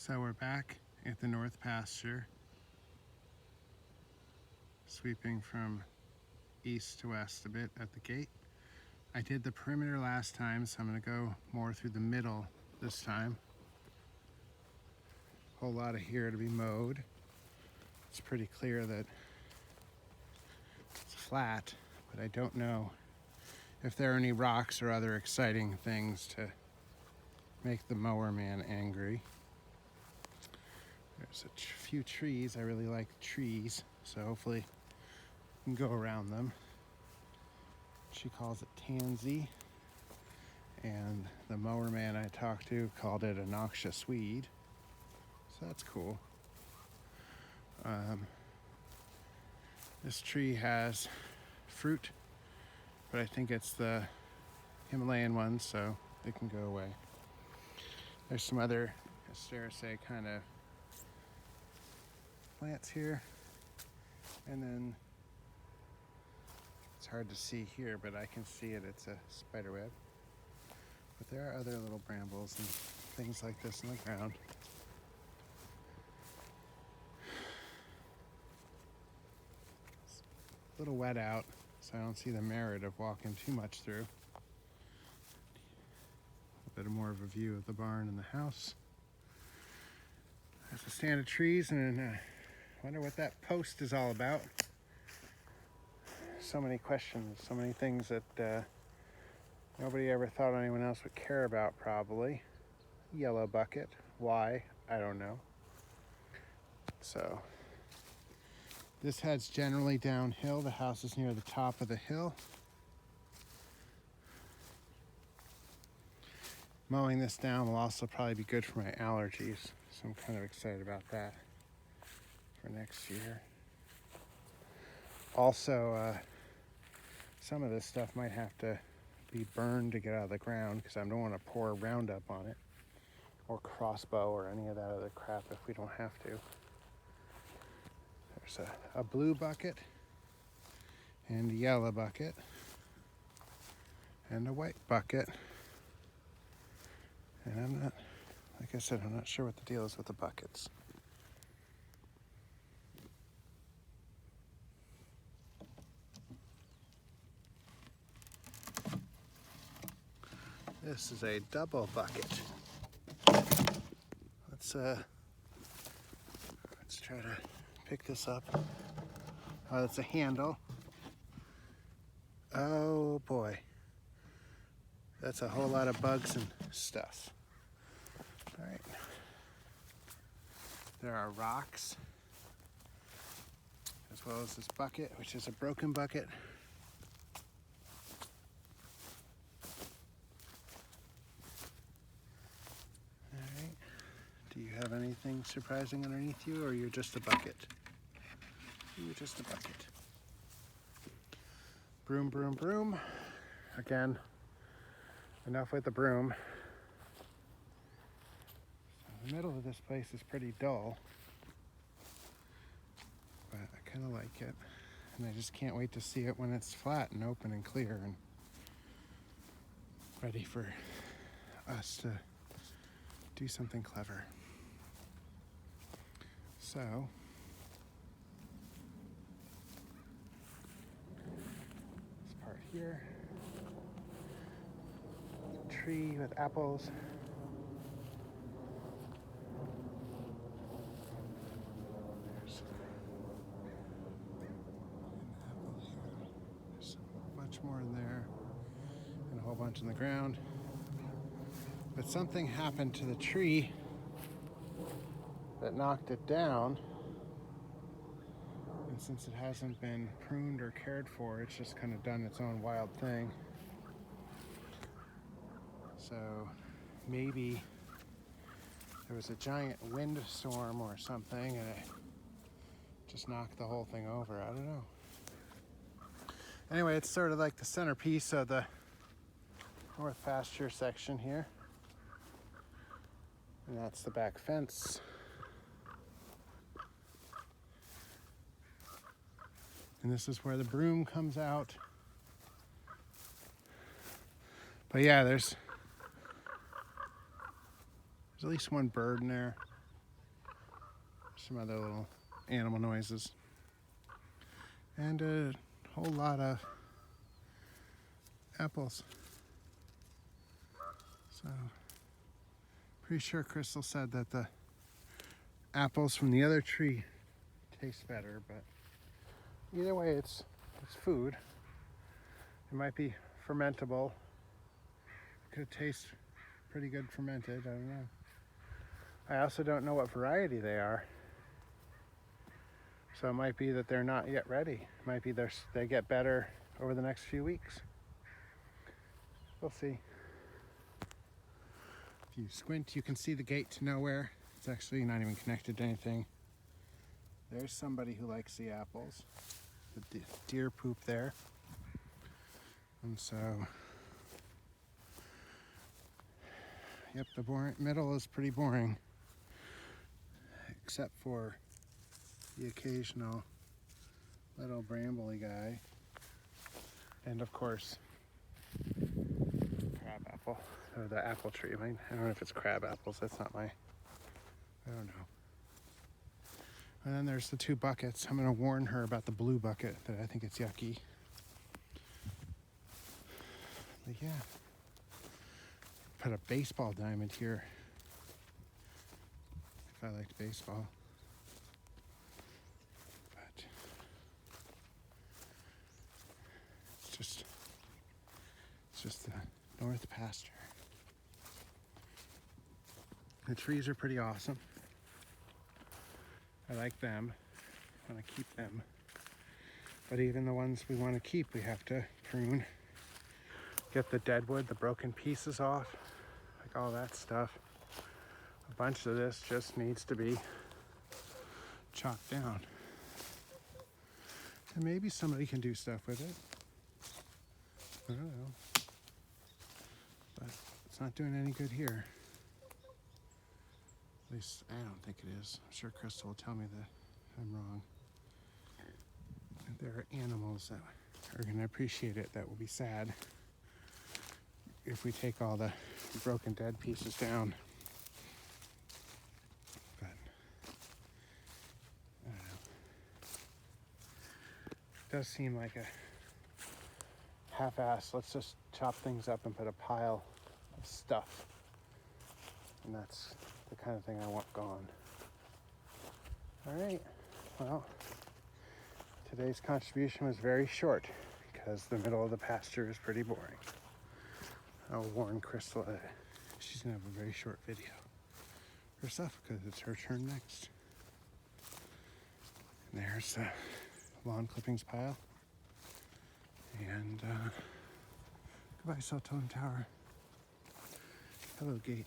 So we're back at the north pasture, sweeping from east to west a bit at the gate. I did the perimeter last time, so I'm going to go more through the middle this time. Whole lot of here to be mowed. It's pretty clear that it's flat, but I don't know if there are any rocks or other exciting things to make the mower man angry. There's a few trees. I really like trees, so hopefully we can go around them. She calls it tansy, and the mower man I talked to called it a noxious weed, so that's cool. This tree has fruit, but I think it's the Himalayan ones, so they can go away. There's some other Asteraceae kind of plants here, and then it's hard to see here, but I can see it. It's a spiderweb. But there are other little brambles and things like this in the ground. It's a little wet out, so I don't see the merit of walking too much through. A bit more of a view of the barn and the house. There's a stand of trees, and I wonder what that post is all about. So many questions, so many things that nobody ever thought anyone else would care about, probably. Yellow bucket. Why? I don't know. So, this heads generally downhill. The house is near the top of the hill. Mowing this down will also probably be good for my allergies, so I'm kind of excited about that for next year. Also, some of this stuff might have to be burned to get out of the ground because I don't want to pour Roundup on it, or crossbow, or any of that other crap if we don't have to. There's a blue bucket, and a yellow bucket, and a white bucket. And I'm not, like I said, I'm not sure what the deal is with the buckets. This is a double bucket. Let's try to pick this up. Oh, that's a handle. Oh boy. That's a whole lot of bugs and stuff. All right. There are rocks, as well as this bucket, which is a broken bucket. All right. Do you have anything surprising underneath you, or you're just a bucket? You're just a bucket. Broom, broom, broom. Again, enough with the broom. So the middle of this place is pretty dull, but I kind of like it. And I just can't wait to see it when it's flat and open and clear and ready for us to do something clever. So, this part here, a tree with apples. There's an apple here. There's much more in there, and a whole bunch in the ground. But something happened to the tree that knocked it down, and since it hasn't been pruned or cared for, it's just kind of done its own wild thing. So maybe there was a giant windstorm or something and it just knocked the whole thing over. I don't know. Anyway, it's sort of like the centerpiece of the north pasture section here, and that's the back fence. And this is where the broom comes out. But yeah, there's at least one bird in there. some other little animal noises. And a whole lot of apples. So, pretty sure Crystal said that the apples from the other tree taste better, but either way, it's food. It might be fermentable. It could taste pretty good fermented, I don't know. I also don't know what variety they are. So it might be that they're not yet ready. It might be they get better over the next few weeks. We'll see. If you squint, you can see the gate to nowhere. It's actually not even connected to anything. There's somebody who likes the apples. The deer poop there. And so, yep, the middle is pretty boring. Except for the occasional little brambly guy. And of course, crab apple, or the apple tree. I don't know if it's crab apples, that's not I don't know. And then there's the 2 buckets. I'm gonna warn her about the blue bucket, that I think it's yucky. But yeah, put a baseball diamond here, if I liked baseball. But it's just the north pasture. The trees are pretty awesome. I like them. I want to keep them. But even the ones we want to keep, we have to prune. Get the dead wood, the broken pieces off, like all that stuff. A bunch of this just needs to be chopped down. And maybe somebody can do stuff with it. I don't know. But it's not doing any good here. At least I don't think it is. I'm sure Crystal will tell me that I'm wrong. There are animals that are going to appreciate it that will be sad if we take all the broken dead pieces down. But I don't know. It does seem like a half-assed, let's just chop things up and put a pile of stuff. And that's the kind of thing I want gone. All right, well, today's contribution was very short because the middle of the pasture is pretty boring. I'll warn Crystal that she's gonna have a very short video herself because it's her turn next. And there's the lawn clippings pile. And goodbye, cell phone tower. Hello, gate.